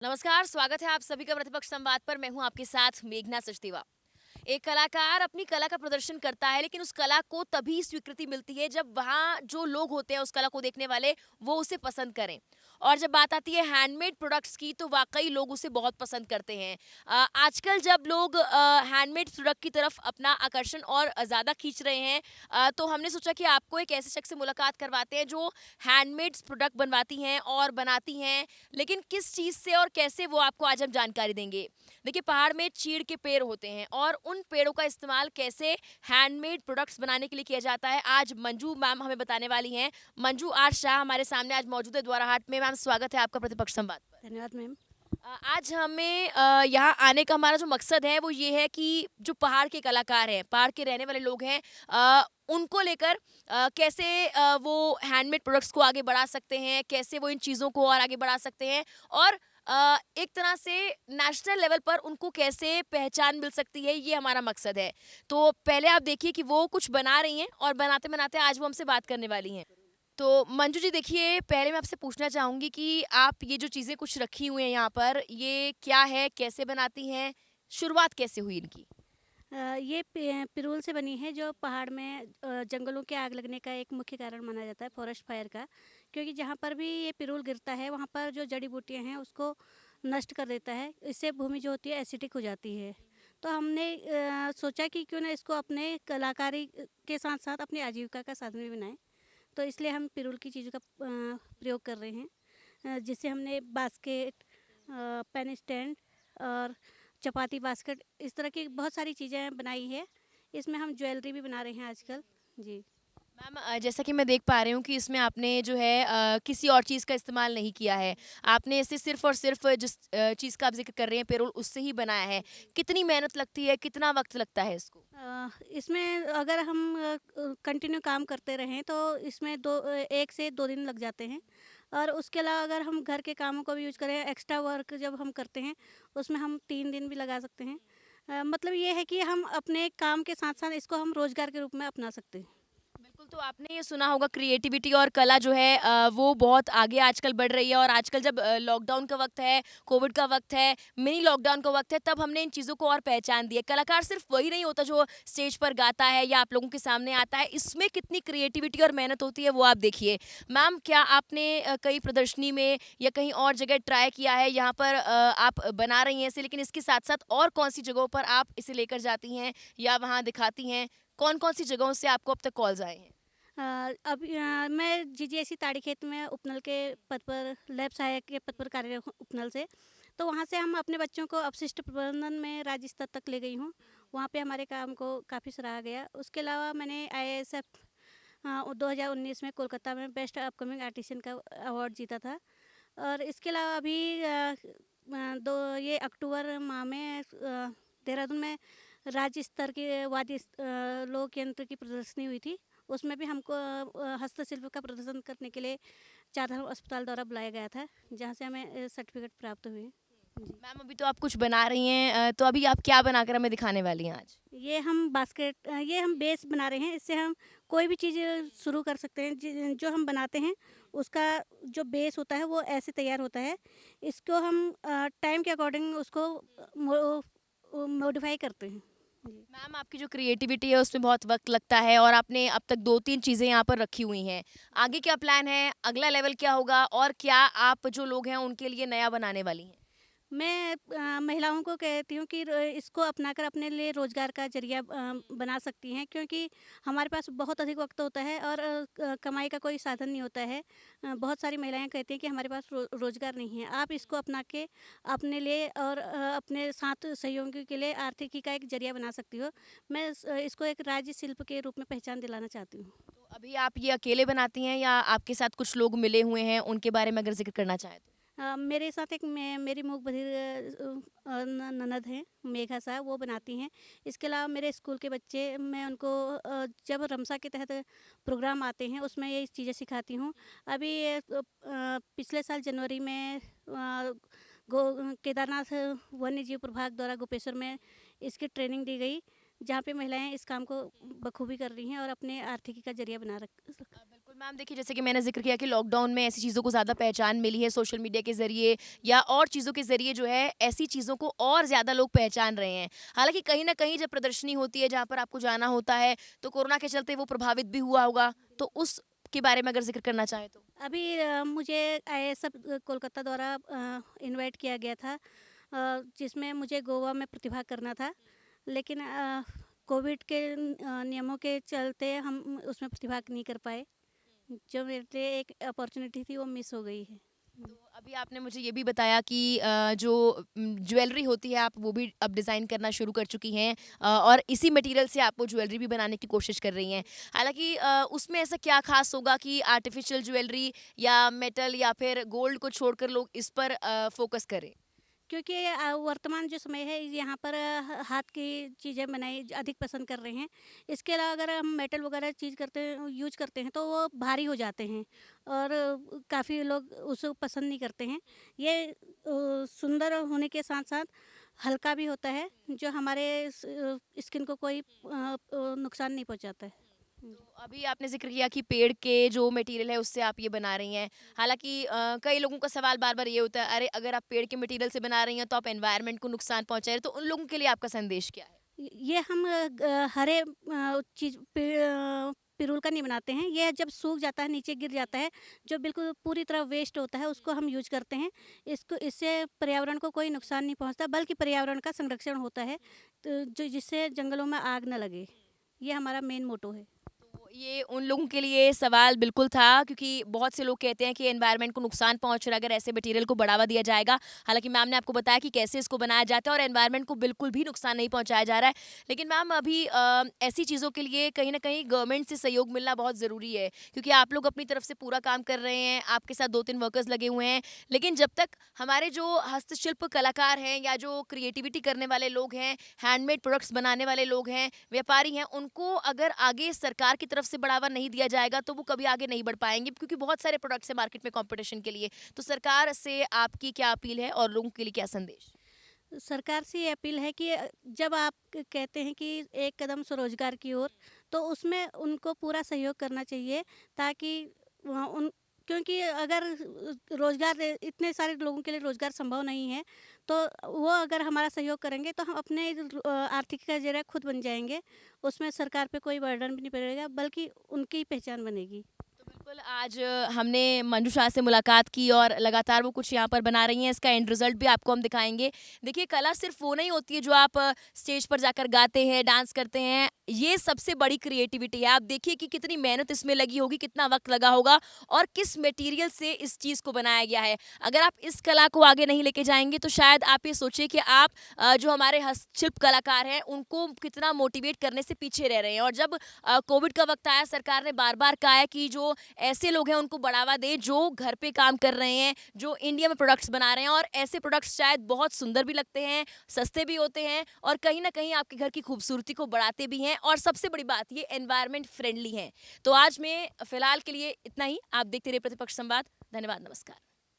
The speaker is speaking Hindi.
नमस्कार, स्वागत है आप सभी का प्रतिपक्ष संवाद पर। मैं हूं आपके साथ मेघना सचदेवा। एक कलाकार अपनी कला का प्रदर्शन करता है, लेकिन उस कला को तभी स्वीकृति मिलती है जब वहाँ जो लोग होते हैं उस कला को देखने वाले, वो उसे पसंद करें। और जब बात आती है हैंडमेड प्रोडक्ट्स की, तो वाकई लोग उसे बहुत पसंद करते हैं। आजकल जब लोग हैंडमेड प्रोडक्ट की तरफ अपना आकर्षण और ज़्यादा खींच रहे हैं, तो हमने सोचा कि आपको एक ऐसे शख्स से मुलाकात करवाते हैं जो हैंडमेड प्रोडक्ट बनवाती हैं और बनाती हैं, लेकिन किस चीज़ से और कैसे, वो आपको आज हम जानकारी देंगे। देखिए, पहाड़ में चीड़ के पेड़ होते हैं और उन पेड़ों का इस्तेमाल कैसे हैंडमेड प्रोडक्ट्स बनाने के लिए किया जाता है, आज मंजू मैम हमें बताने वाली हैं। मंजू आर शाह हमारे सामने आज मौजूद है द्वाराहाट में। मैम, स्वागत है आपका प्रतिपक्ष संवाद पर। धन्यवाद मैम। आज हमें यहाँ आने का हमारा जो मकसद है वो ये है कि जो पहाड़ के कलाकार हैं, पहाड़ के रहने वाले लोग हैं, उनको लेकर कैसे वो हैंडमेड प्रोडक्ट्स को आगे बढ़ा सकते हैं, कैसे वो इन चीज़ों को और आगे बढ़ा सकते हैं, और एक तरह से नेशनल लेवल पर उनको कैसे पहचान मिल सकती है, ये हमारा मकसद है। तो पहले आप देखिए कि वो कुछ बना रही हैं और बनाते-बनाते आज वो हमसे बात करने वाली हैं। तो मंजू जी, देखिए, पहले मैं आपसे पूछना चाहूँगी कि आप ये जो चीज़ें कुछ रखी हुई हैं यहाँ पर, ये क्या है? कैसे बनाती हैं? शुरुआत कैसे हुई इनकी? ये पिरूल से बनी है जो पहाड़ में जंगलों के आग लगने का एक मुख्य कारण माना जाता है, फॉरेस्ट फायर का। क्योंकि जहाँ पर भी ये पिरूल गिरता है वहाँ पर जो जड़ी बूटियाँ हैं उसको नष्ट कर देता है। इससे भूमि जो होती है एसिडिक हो जाती है। तो हमने सोचा कि क्यों ना इसको अपने कलाकारी के साथ साथ अपनी आजीविका का साधन भी बनाएं। तो इसलिए हम पिरूल की चीज़ों का प्रयोग कर रहे हैं। जिससे हमने बास्केट, पेन स्टैंड और चपाती बास्केट, इस तरह की बहुत सारी चीज़ें बनाई है। इसमें हम ज्वेलरी भी बना रहे हैं आजकल। जी। मैम, जैसा कि मैं देख पा रही हूँ कि इसमें आपने जो है किसी और चीज़ का इस्तेमाल नहीं किया है। आपने इसे सिर्फ़ और सिर्फ़ जिस चीज़ का आप ज़िक्र कर रहे हैं, पेरोल, उससे ही बनाया है। कितनी मेहनत लगती है? कितना वक़्त लगता है इसको? इसमें अगर हम कंटिन्यू काम करते रहें तो इसमें 1 से 2 दिन लग जाते हैं। और उसके अलावा अगर हम घर के कामों को भी यूज़ करें, एक्स्ट्रा वर्क जब हम करते हैं, उसमें हम 3 दिन भी लगा सकते हैं। मतलब ये है कि हम अपने काम के साथ-साथ इसको हम रोज़गार के रूप में अपना सकते हैं। बिल्कुल, तो आपने ये सुना होगा, क्रिएटिविटी और कला जो है वो बहुत आगे आजकल बढ़ रही है। और आजकल जब लॉकडाउन का वक़्त है, कोविड का वक़्त है, मिनी लॉकडाउन का वक़्त है, तब हमने इन चीज़ों को और पहचान दी है। कलाकार सिर्फ़ वही नहीं होता जो स्टेज पर गाता है या आप लोगों के सामने आता है, इसमें कितनी क्रिएटिविटी और मेहनत होती है, वो आप देखिए। मैम, क्या आपने कहीं प्रदर्शनी में या कहीं और जगह ट्राई किया है? यहाँ पर आप बना रही हैं इसे, लेकिन इसके साथ-साथ और कौन-सी जगहों पर आप इसे लेकर जाती हैं या वहाँ दिखाती हैं? कौन-कौन सी जगहों से आपको अब तक कॉल्स आए हैं? अभी मैं जीजीएसी ताड़ीखेत में उपनल के पद पर, लैब सहायक के पद पर कार्यरत हूँ उपनल से। तो वहाँ से हम अपने बच्चों को अपशिष्ट प्रबंधन में राज्य स्तर तक ले गई हूँ। वहाँ पे हमारे काम को काफ़ी सराहा गया। उसके अलावा मैंने आईएएसएफ 2019 में कोलकाता में बेस्ट अपकमिंग आर्टिसन का अवार्ड जीता था। और इसके अलावा अभी दो ये अक्टूबर माह में देहरादून में राज्य स्तर की लोक यंत्र की प्रदर्शनी हुई थी। उसमें भी हमको हस्तशिल्प का प्रदर्शन करने के लिए चारधाम अस्पताल द्वारा बुलाया गया था, जहाँ से हमें सर्टिफिकेट प्राप्त हुए। जी। मैम, अभी तो आप कुछ बना रही हैं, तो अभी आप क्या बनाकर हमें दिखाने वाली हैं आज? ये हम बेस बना रहे हैं। इससे हम कोई भी चीज़ शुरू कर सकते हैं। जो हम बनाते हैं उसका जो बेस होता है वो ऐसे तैयार होता है। इसको हम टाइम के अकॉर्डिंग उसको मॉडिफाई करते हैं। जी। मैम, आपकी जो क्रिएटिविटी है उसमें बहुत वक़्त लगता है और आपने अब तक 2-3 चीज़ें यहाँ पर रखी हुई हैं। आगे क्या प्लान है? अगला लेवल क्या होगा? और क्या आप जो लोग हैं उनके लिए नया बनाने वाली हैं? मैं महिलाओं को कहती हूँ कि इसको अपनाकर अपने लिए रोज़गार का ज़रिया बना सकती हैं, क्योंकि हमारे पास बहुत अधिक वक्त होता है और कमाई का कोई साधन नहीं होता है। बहुत सारी महिलाएं कहती हैं कि हमारे पास रोज़गार नहीं है। आप इसको अपना के अपने लिए और अपने साथ सहयोगियों के लिए आर्थिकी का एक ज़रिया बना सकती हो। मैं इसको एक राज्य शिल्प के रूप में पहचान दिलाना चाहती हूँ। तो अभी आप ये अकेले बनाती हैं या आपके साथ कुछ लोग मिले हुए हैं? उनके बारे में अगर ज़िक्र करना चाहें तो? मेरे साथ एक मेरी मूक बधिर ननद हैं, मेघा साहब, वो बनाती हैं। इसके अलावा मेरे स्कूल के बच्चे, मैं उनको जब रमसा के तहत प्रोग्राम आते हैं उसमें ये चीज़ें सिखाती हूँ। अभी पिछले साल जनवरी में केदारनाथ वन्य जीव प्रभाग द्वारा गोपेश्वर में इसकी ट्रेनिंग दी गई, जहाँ पे महिलाएं इस काम को बखूबी कर रही हैं और अपने आर्थिकी का जरिया बना रख। बिल्कुल मैम देखिए, जैसे कि मैंने ज़िक्र किया कि लॉकडाउन में ऐसी चीज़ों को ज़्यादा पहचान मिली है सोशल मीडिया के ज़रिए या और चीज़ों के ज़रिए जो है ऐसी चीज़ों को और ज़्यादा लोग पहचान रहे हैं। हालाँकि कहीं न कहीं जब प्रदर्शनी होती है जहाँ पर आपको जाना होता है, तो कोरोना के चलते वो प्रभावित भी हुआ होगा। तो उसके बारे में अगर ज़िक्र करना चाहें तो? अभी मुझे कोलकाता द्वारा इनवाइट किया गया था, जिसमें मुझे गोवा में प्रतिभा करना था। लेकिन कोविड के नियमों के चलते हम उसमें प्रतिभा नहीं कर पाए। जो मेरे लिए एक अपॉर्चुनिटी थी वो मिस हो गई है। तो अभी आपने मुझे ये भी बताया कि जो ज्वेलरी होती है आप वो भी अब डिज़ाइन करना शुरू कर चुकी हैं, और इसी मटेरियल से आप वो ज्वेलरी भी बनाने की कोशिश कर रही हैं। हालाँकि उसमें ऐसा क्या ख़ास होगा कि आर्टिफ़िशियल ज्वेलरी या मेटल या फिर गोल्ड को छोड़कर लोग इस पर फ़ोकस करें? क्योंकि वर्तमान जो समय है यहाँ पर हाथ की चीज़ें बनाई अधिक पसंद कर रहे हैं। इसके अलावा अगर हम मेटल वगैरह चीज़ करते हैं, यूज करते हैं, तो वो भारी हो जाते हैं और काफ़ी लोग उसको पसंद नहीं करते हैं। ये सुंदर होने के साथ साथ हल्का भी होता है, जो हमारे स्किन को कोई नुकसान नहीं पहुँचाता है। तो अभी आपने ज़िक्र किया कि पेड़ के जो मटेरियल है उससे आप ये बना रही हैं। हालाँकि कई लोगों का सवाल बार-बार ये होता है, अरे अगर आप पेड़ के मटेरियल से बना रही हैं तो आप एनवायरनमेंट को नुकसान पहुँचा रहे हैं, तो उन लोगों के लिए आपका संदेश क्या है? ये हम हरे चीज़ पिरूल का नहीं बनाते हैं। ये जब सूख जाता है, नीचे गिर जाता है, जो बिल्कुल पूरी तरह वेस्ट होता है, उसको हम यूज़ करते हैं। इससे पर्यावरण को कोई नुकसान नहीं पहुँचता, बल्कि पर्यावरण का संरक्षण होता है, तो जो जिससे जंगलों में आग ना लगे। ये हमारा मेन मोटो है। तो ये उन लोगों के लिए सवाल बिल्कुल था, क्योंकि बहुत से लोग कहते हैं कि एनवायरनमेंट को नुकसान पहुंच रहा है अगर ऐसे मटेरियल को बढ़ावा दिया जाएगा। हालांकि मैम ने आपको बताया कि कैसे इसको बनाया जाता है और एनवायरनमेंट को बिल्कुल भी नुकसान नहीं पहुंचाया जा रहा है। लेकिन मैम अभी ऐसी चीज़ों के लिए कहीं ना कहीं गवर्नमेंट से सहयोग मिलना बहुत ज़रूरी है, क्योंकि आप लोग अपनी तरफ से पूरा काम कर रहे हैं, आपके साथ 2-3 वर्कर्स लगे हुए हैं। लेकिन जब तक हमारे जो हस्तशिल्प कलाकार हैं या जो क्रिएटिविटी करने वाले लोग हैं, हैंडमेड प्रोडक्ट्स बनाने वाले लोग हैं, व्यापारी हैं, उनको अगर आगे सरकार की तरफ से बढ़ावा नहीं दिया जाएगा तो वो कभी आगे नहीं बढ़ पाएँगे, क्योंकि बहुत सारे प्रोडक्ट्स हैं मार्केट में कॉम्पिटिशन के लिए। तो सरकार से आपकी क्या अपील है और लोगों के लिए क्या संदेश? सरकार से ये अपील है कि जब आप कहते हैं कि एक कदम स्वरोजगार की ओर, तो उसमें उनको पूरा सहयोग करना चाहिए, ताकि उन क्योंकि अगर रोजगार इतने सारे लोगों के लिए रोजगार संभव नहीं है, तो वो अगर हमारा सहयोग करेंगे तो हम अपने आर्थिक का जरिया खुद बन जाएंगे। उसमें सरकार पे कोई बर्डन भी नहीं पड़ेगा, बल्कि उनकी पहचान बनेगी। तो बिल्कुल आज हमने मंजू शाह से मुलाकात की और लगातार वो कुछ यहाँ पर बना रही हैं, इसका एंड रिजल्ट भी आपको हम दिखाएंगे। देखिए, कला सिर्फ वो नहीं होती है जो आप स्टेज पर जाकर गाते हैं, डांस करते हैं। ये सबसे बड़ी क्रिएटिविटी है। आप देखिए कि कितनी मेहनत इसमें लगी होगी, कितना वक्त लगा होगा और किस मटेरियल से इस चीज़ को बनाया गया है। अगर आप इस कला को आगे नहीं लेके जाएंगे तो शायद आप ये सोचिए कि आप जो हमारे हस्तशिल्प कलाकार हैं उनको कितना मोटिवेट करने से पीछे रह रहे हैं। और जब कोविड का वक्त आया, सरकार ने बार बार कहा है कि जो ऐसे लोग हैं उनको बढ़ावा दे जो घर पे काम कर रहे हैं, जो इंडिया में प्रोडक्ट्स बना रहे हैं, और ऐसे प्रोडक्ट्स शायद बहुत सुंदर भी लगते हैं, सस्ते भी होते हैं और कहीं ना कहीं आपके घर की खूबसूरती को बढ़ाते भी हैं, और सबसे बड़ी बात ये एनवायरनमेंट फ्रेंडली हैं। तो आज में फिलहाल के लिए इतना ही। आप देखते रहिए प्रतिपक्ष संवाद। धन्यवाद, नमस्कार।